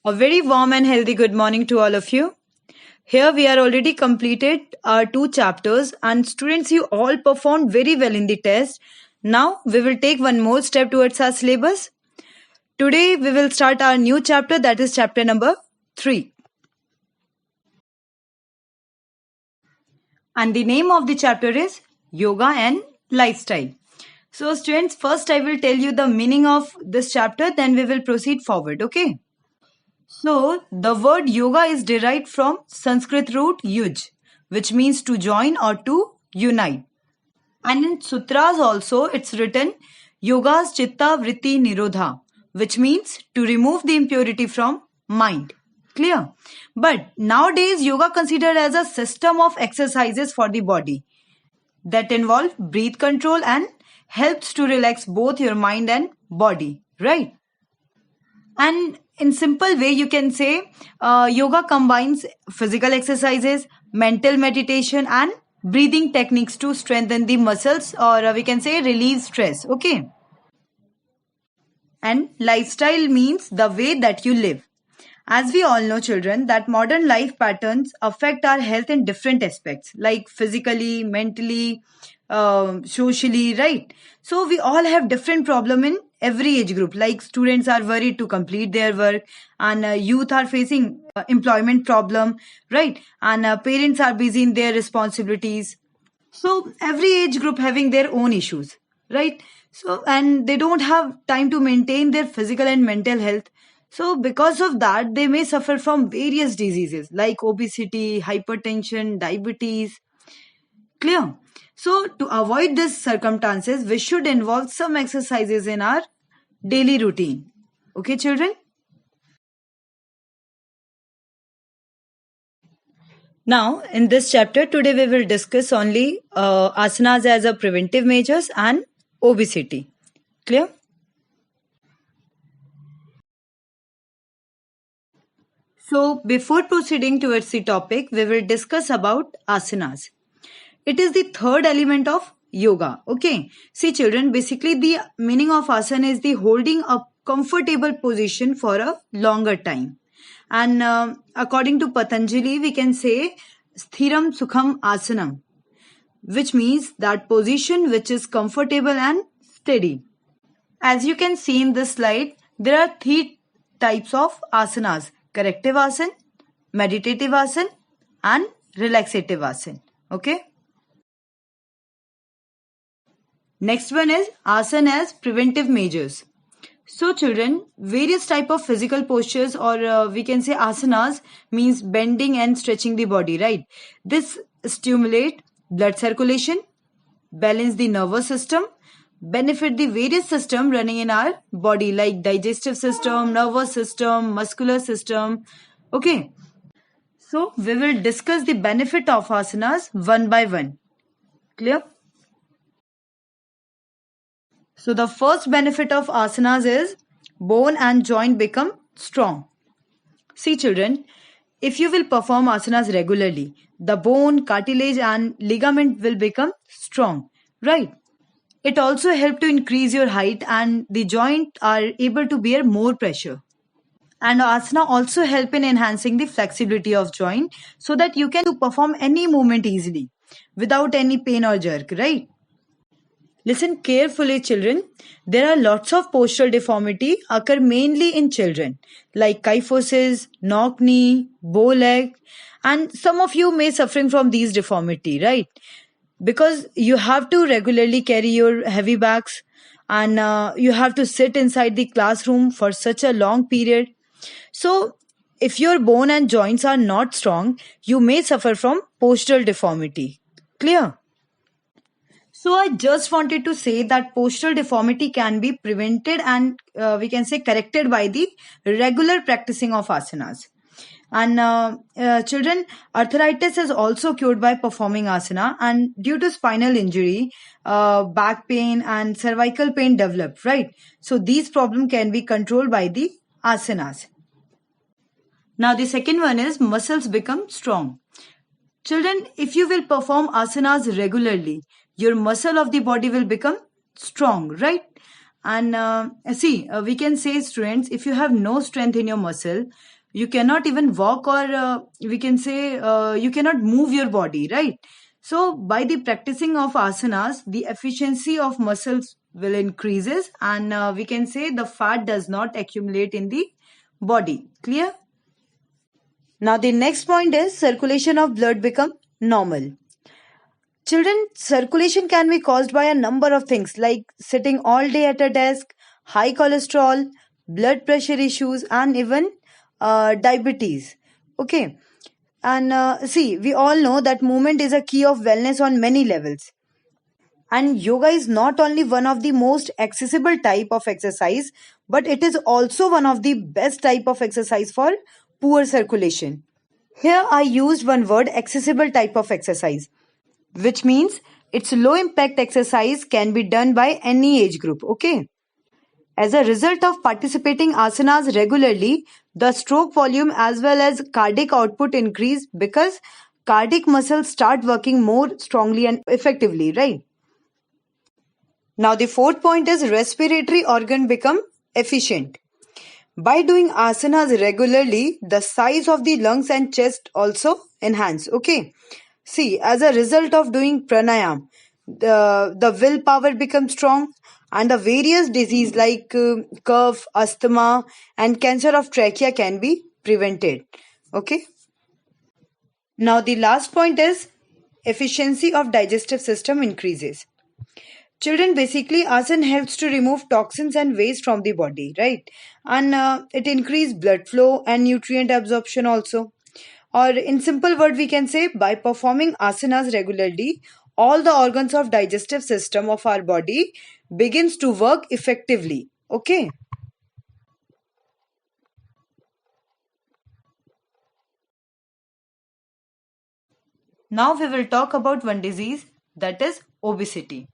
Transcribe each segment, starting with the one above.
A very warm and healthy good morning to all of you. Here we are already completed our two chapters and students you all performed very well in the test. Now we will take one more step towards our syllabus. Today we will start our new chapter, that is chapter number 3. And the name of the chapter is Yoga and Lifestyle. So students, first I will tell you the meaning of this chapter, then we will proceed forward, okay? So, the word yoga is derived from Sanskrit root yuj, which means to join or to unite. And in sutras also, it's written yogas chitta vritti nirodha, which means to remove the impurity from mind. Clear? But nowadays, yoga considered as a system of exercises for the body that involve breath control and helps to relax both your mind and body, right? And in simple way, you can say yoga combines physical exercises, mental meditation, and breathing techniques to strengthen the muscles, or we can say relieve stress. Okay. And lifestyle means the way that you live. As we all know, children, that modern life patterns affect our health in different aspects, like physically, mentally, socially, right? So we all have different problem in every age group. Like students are worried to complete their work, and youth are facing employment problem, right? And parents are busy in their responsibilities. So every age group having their own issues, right? So and they don't have time to maintain their physical and mental health. So because of that, they may suffer from various diseases like obesity, hypertension, diabetes. Clear? So to avoid these circumstances, we should involve some exercises in our daily routine. Okay, children? Now, in this chapter, today we will discuss only asanas as a preventive measures and obesity. Clear? So, before proceeding towards the topic, we will discuss about asanas. It is the third element of yoga. Okay. See, children, basically the meaning of asana is the holding a comfortable position for a longer time. And according to Patanjali, we can say sthiram sukham asanam, which means that position which is comfortable and steady. As you can see in this slide, there are three types of asanas: corrective asana, meditative asana, and relaxative asana. Okay. Next one is asana as preventive measures. So children, various type of physical postures, or we can say asanas, means bending and stretching the body, right? This stimulate blood circulation, balance the nervous system, benefit the various system running in our body like digestive system, nervous system, muscular system. Okay. So we will discuss the benefit of asanas one by one. Clear? So the first benefit of asanas is bone and joint become strong. See children, if you will perform asanas regularly, the bone, cartilage and ligament will become strong, right? It also helps to increase your height and the joint are able to bear more pressure. And asana also help in enhancing the flexibility of joint so that you can perform any movement easily without any pain or jerk, right? Listen carefully, children. There are lots of postural deformity occur mainly in children, like kyphosis, knock knee, bow leg, and some of you may suffering from these deformity, right? Because you have to regularly carry your heavy bags, and you have to sit inside the classroom for such a long period. So, if your bone and joints are not strong, you may suffer from postural deformity. Clear? So I just wanted to say that postural deformity can be prevented and we can say corrected by the regular practicing of asanas. And children, arthritis is also cured by performing asana. And due to spinal injury, back pain and cervical pain develop, right? So these problems can be controlled by the asanas. Now the second one is muscles become strong. Children, if you will perform asanas regularly, your muscle of the body will become strong, right? And we can say, students, if you have no strength in your muscle, you cannot even walk, or we can say you cannot move your body, right? So by the practicing of asanas, the efficiency of muscles will increases, and we can say the fat does not accumulate in the body. Clear? Now the next point is circulation of blood become normal. Children, circulation can be caused by a number of things like sitting all day at a desk, high cholesterol, blood pressure issues, and even diabetes. Okay. And we all know that movement is a key of wellness on many levels. And yoga is not only one of the most accessible type of exercise, but it is also one of the best type of exercise for poor circulation. Here I used one word, accessible type of exercise, which means it's low impact exercise, can be done by any age group. Okay. As a result of participating asanas regularly, the stroke volume as well as cardiac output increase because cardiac muscles start working more strongly and effectively, right? Now the fourth point is respiratory organ become efficient. By doing asanas regularly, the size of the lungs and chest also enhance. Okay. See, as a result of doing pranayam, the willpower becomes strong, and the various disease like cough, asthma, and cancer of trachea can be prevented. Okay. Now the last point is efficiency of digestive system increases. Children, basically asana helps to remove toxins and waste from the body, right? And it increase blood flow and nutrient absorption also. Or in simple word, we can say by performing asanas regularly, all the organs of digestive system of our body begins to work effectively. Okay. Now we will talk about one disease, that is obesity.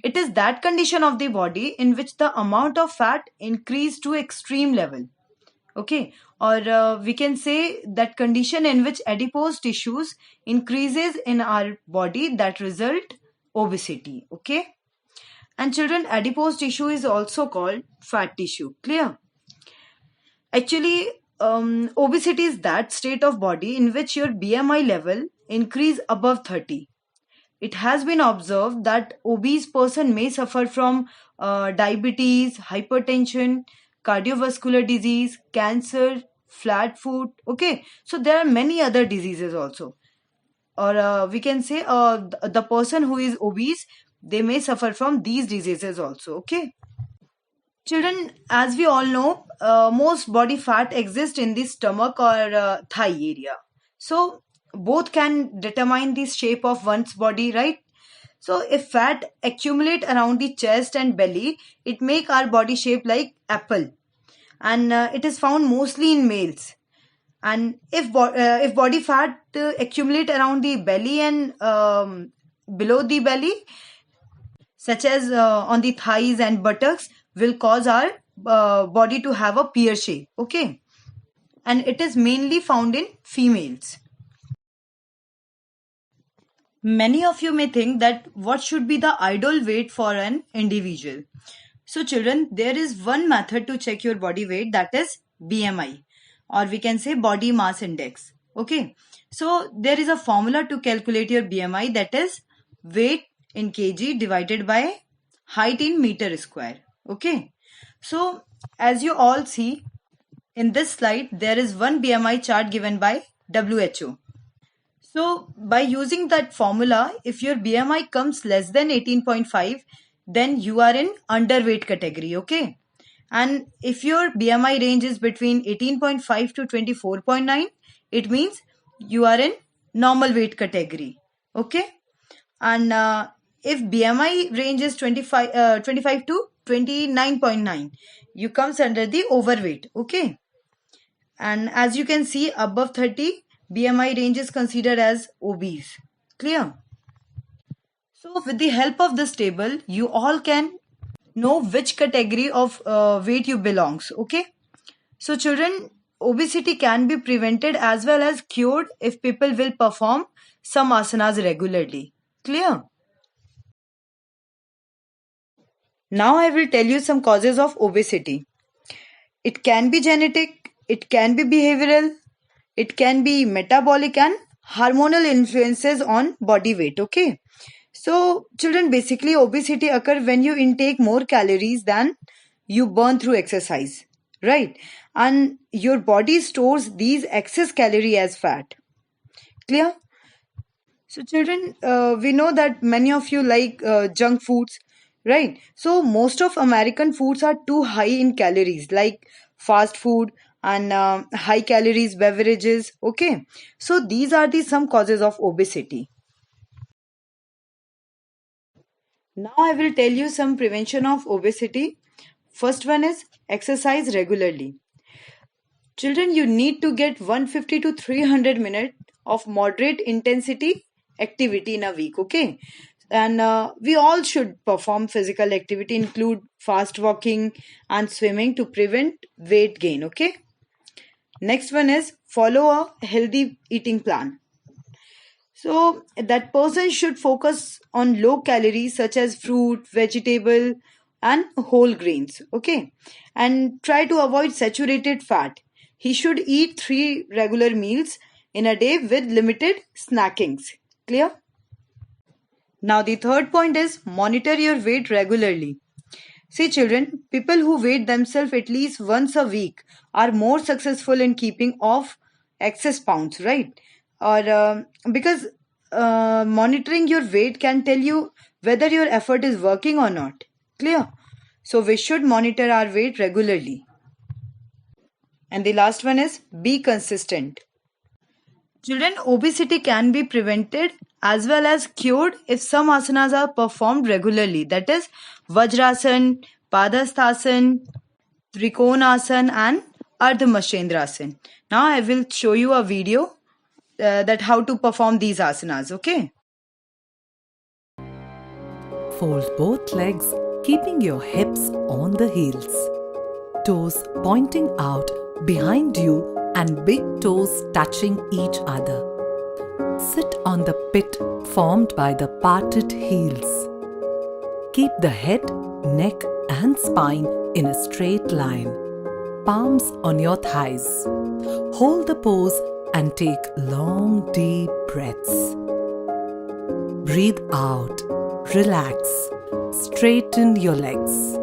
It is that condition of the body in which the amount of fat increase to extreme level. Okay. Or we can say that condition in which adipose tissues increases in our body that result obesity. Okay. And children, adipose tissue is also called fat tissue. Clear? Actually, obesity is that state of body in which your BMI level increase above 30. It has been observed that obese person may suffer from diabetes, hypertension, cardiovascular disease, cancer, flat foot. Okay, so there are many other diseases also. Or we can say the person who is obese, they may suffer from these diseases also. Okay. Children, as we all know, most body fat exists in the stomach or thigh area. So both can determine the shape of one's body, right? So if fat accumulate around the chest and belly, it make our body shape like apple, and it is found mostly in males. And if body fat accumulate around the belly and below the belly, such as on the thighs and buttocks, will cause our body to have a pear shape. Okay. And it is mainly found in females. Many of you may think that what should be the ideal weight for an individual. So children, there is one method to check your body weight, that is BMI, or we can say body mass index. Okay. So there is a formula to calculate your BMI, that is weight in kg divided by height in meter square. Okay. So as you all see in this slide, there is one BMI chart given by WHO. So by using that formula, if your BMI comes less than 18.5, then you are in underweight category. Okay. And if your BMI range is between 18.5 to 24.9, it means you are in normal weight category. Okay. And if BMI range is 25 to 29.9, you comes under the overweight. Okay. And as you can see, above 30, BMI range is considered as obese. Clear? So with the help of this table, you all can know which category of weight you belongs. Okay. So children, obesity can be prevented as well as cured if people will perform some asanas regularly. Clear? Now I will tell you some causes of obesity. It can be genetic, it can be behavioral, it can be metabolic and hormonal influences on body weight. Okay. So, children, basically, obesity occur when you intake more calories than you burn through exercise, right? And your body stores these excess calorie as fat. Clear? So, children, we know that many of you like junk foods, right? So, most of American foods are too high in calories, like fast food and high calories beverages. Okay, so these are the some causes of obesity. Now, I will tell you some prevention of obesity. First one is exercise regularly. Children, you need to get 150 to 300 minutes of moderate intensity activity in a week, okay? And we all should perform physical activity, include fast walking and swimming to prevent weight gain, okay? Next one is follow a healthy eating plan. So that person should focus on low calories such as fruit, vegetable and whole grains. Okay. And try to avoid saturated fat. He should eat 3 regular meals in a day with limited snackings. Clear? Now the third point is monitor your weight regularly. See children, people who weigh themselves at least once a week are more successful in keeping off excess pounds, right? Or because monitoring your weight can tell you whether your effort is working or not. Clear? So we should monitor our weight regularly. And the last one is be consistent. Children, obesity can be prevented as well as cured if some asanas are performed regularly. That is Vajrasan, Padhasthasan, Trikonasana and Ardha Now I will show you a video that how to perform these asanas. Okay. Fold both legs, keeping your hips on the heels. Toes pointing out behind you and big toes touching each other. Sit on the pit formed by the parted heels. Keep the head, neck and spine in a straight line. Palms on your thighs. Hold the pose and take long deep breaths. Breathe out. Relax. Straighten your legs.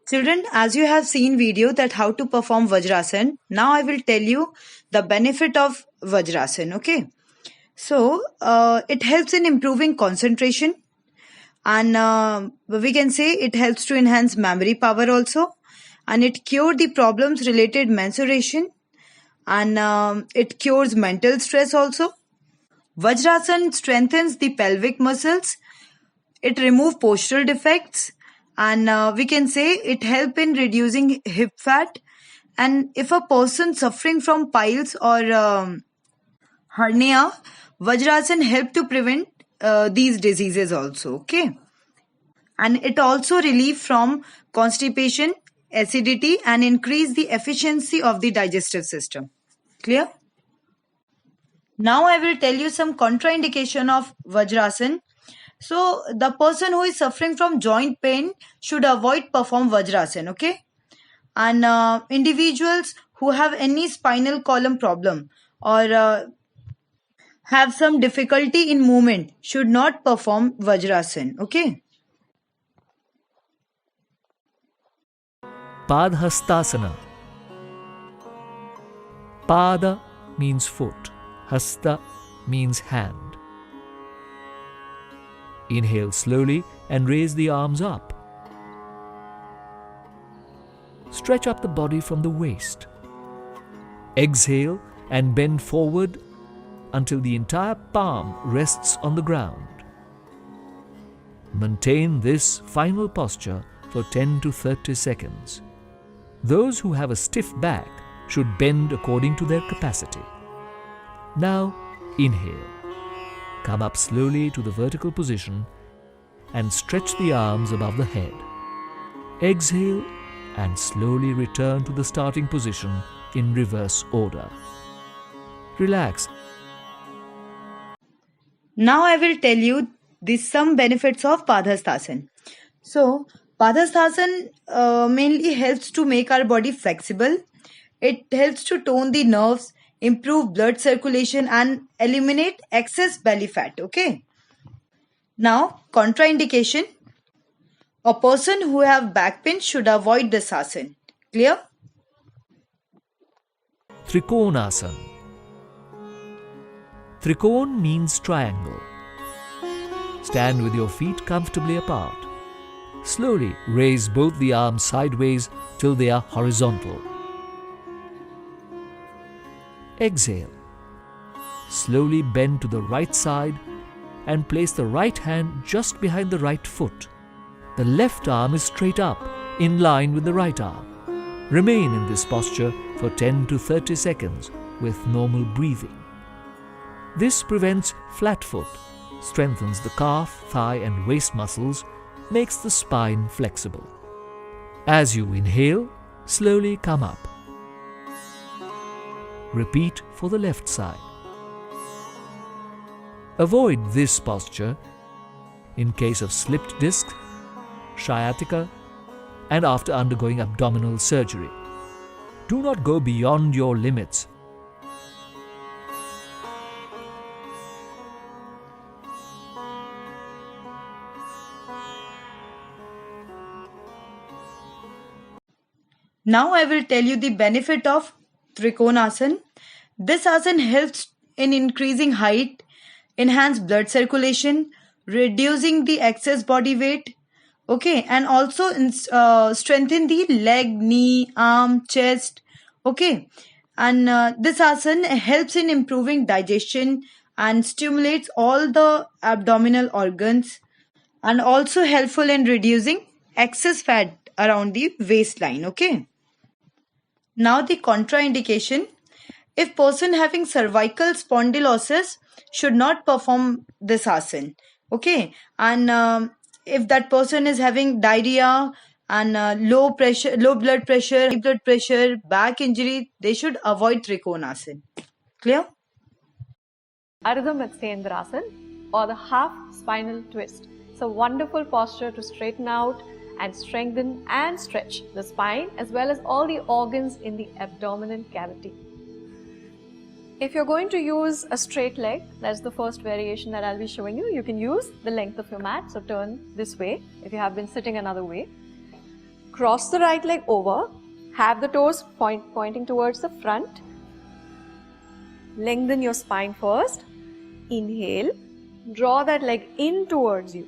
Children, as you have seen video that how to perform Vajrasan, now I will tell you the benefit of Vajrasan. Okay. So it helps in improving concentration, and we can say it helps to enhance memory power also, and it cures the problems related menstruation, and it cures mental stress also. Vajrasan strengthens the pelvic muscles. It removes postural defects, and we can say it help in reducing hip fat. And if a person suffering from piles or hernia, Vajrasan help to prevent these diseases also. Okay, and it also relieve from constipation, acidity, and increase the efficiency of the digestive system. Clear? Now I will tell you some contraindication of Vajrasan. So the person who is suffering from joint pain should avoid perform Vajrasan, okay? And individuals who have any spinal column problem or have some difficulty in movement should not perform Vajrasan, okay? Padhastasana. Pada means foot. Hasta means hand. Inhale slowly and raise the arms up. Stretch up the body from the waist. Exhale and bend forward until the entire palm rests on the ground. Maintain this final posture for 10 to 30 seconds. Those who have a stiff back should bend according to their capacity. Now, inhale. Come up slowly to the vertical position and stretch the arms above the head. Exhale and slowly return to the starting position in reverse order. Relax. Now I will tell you some benefits of Padhasthasana. So, Padhasthasana mainly helps to make our body flexible. It helps to tone the nerves, improve blood circulation and eliminate excess belly fat. Okay. Now, contraindication. A person who have back pain should avoid this asana. Clear? Trikonasana. Trikon means triangle. Stand with your feet comfortably apart. Slowly raise both the arms sideways till they are horizontal. Exhale. Slowly bend to the right side and place the right hand just behind the right foot. The left arm is straight up, in line with the right arm. Remain in this posture for 10 to 30 seconds with normal breathing. This prevents flat foot, strengthens the calf, thigh and waist muscles, makes the spine flexible. As you inhale, slowly come up. Repeat for the left side. Avoid this posture in case of slipped disc, sciatica, and after undergoing abdominal surgery. Do not go beyond your limits. Now I will tell you the benefit of Trikonasana. This asana helps in increasing height, enhance blood circulation, reducing the excess body weight, okay, and also strengthen the leg, knee, arm, chest, okay. And this asana helps in improving digestion and stimulates all the abdominal organs, and also helpful in reducing excess fat around the waistline, okay. Now the contraindication. If person having cervical spondylosis should not perform this asana, okay, and if that person is having diarrhea and low blood pressure, back injury, they should avoid Trikonasana. Clear? Ardha Matsyendrasana, or the half spinal twist. It's a wonderful posture to straighten out and strengthen and stretch the spine as well as all the organs in the abdominal cavity. If you're going to use a straight leg, that's the first variation that I'll be showing you. You can use the length of your mat, so turn this way if you have been sitting another way. Cross the right leg over, have the toes pointing towards the front. Lengthen your spine first. Inhale, draw that leg in towards you.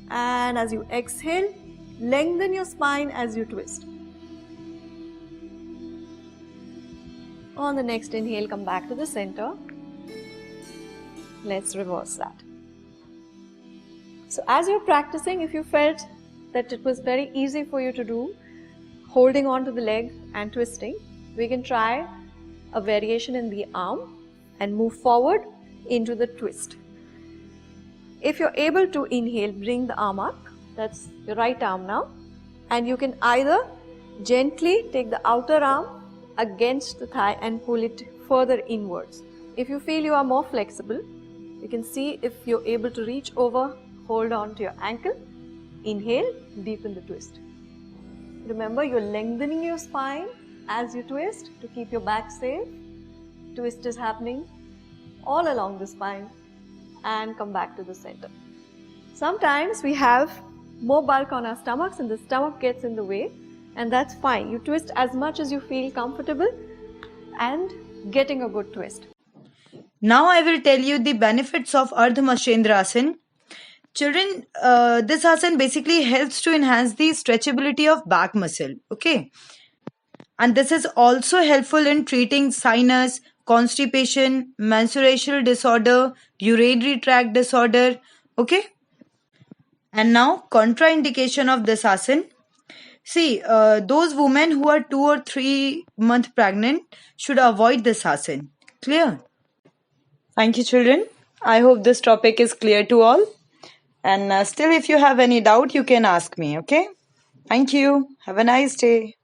And as you exhale, lengthen your spine as you twist. On the next inhale, come back to the center. Let's reverse that. So as you're practicing, if you felt that it was very easy for you to do, holding on to the leg and twisting, we can try a variation in the arm and move forward into the twist. If you're able to inhale, bring the arm up. That's your right arm now. And you can either gently take the outer arm against the thigh and pull it further inwards. If you feel you are more flexible, you can see if you're able to reach over, hold on to your ankle, inhale, deepen the twist. Remember, you're lengthening your spine as you twist to keep your back safe. Twist is happening all along the spine and come back to the center. Sometimes we have more bulk on our stomachs and the stomach gets in the way, and that's fine. You twist as much as you feel comfortable and getting a good twist. Now I will tell you the benefits of Ardha Matsyendrasana. Children, this asana basically helps to enhance the stretchability of back muscle, okay? And this is also helpful in treating sinus, constipation, menstrual disorder, urinary tract disorder, okay? And now, contraindication of this asana. See, those women who are 2 or 3 months pregnant should avoid this asana. Clear? Thank you, children. I hope this topic is clear to all. And still, if you have any doubt, you can ask me, okay? Thank you. Have a nice day.